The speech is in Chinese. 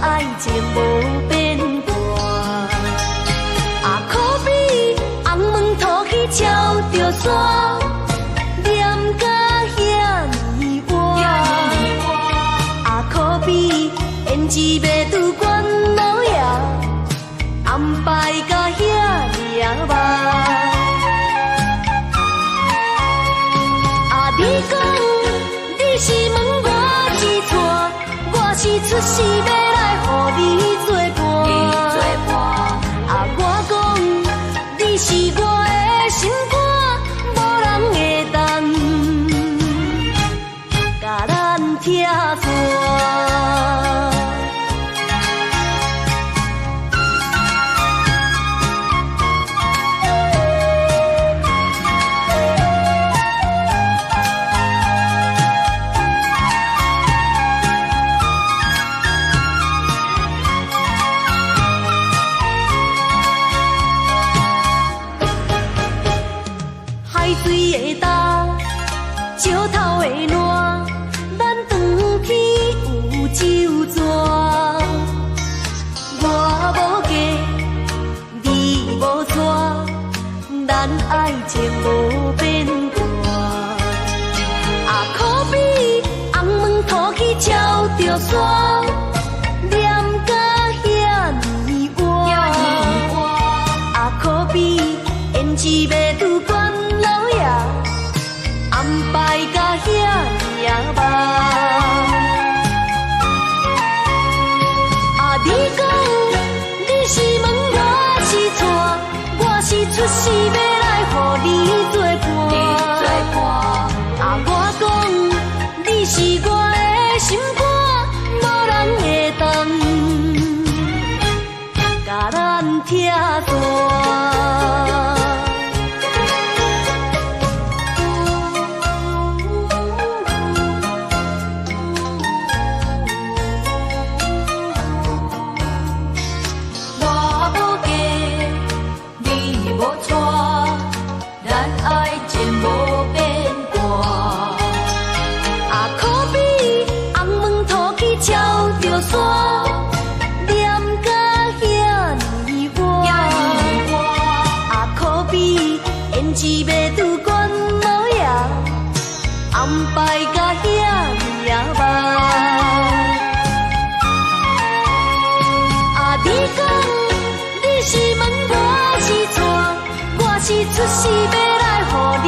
爱情无变卦。啊，可比红门土起超着山，念甲遐尼活。啊，可比胭脂袂拄关老爷，安排甲遐尼啊慢。啊，你讲你是问我是错，我是出世要来互你作伴。啊，我讲你是我的心肝，无人会当甲咱拆散。海水的干，石头的烂，咱长天有酒泉。我无嫁，你无娶，咱爱情无变卦。啊，可比红门土起超着山，念甲遐尼活。啊，可比胭脂袂拄关老爷，安排甲遐尼啊慢。啊，你讲你是问我是错，我是出世要来互你作伴。啊，我讲你是我的心肝，无人会当甲咱拆散。胭脂袂拄关老爷，安排甲遐尼啊慢。啊，你讲你是问我是错，我是出世要来互你。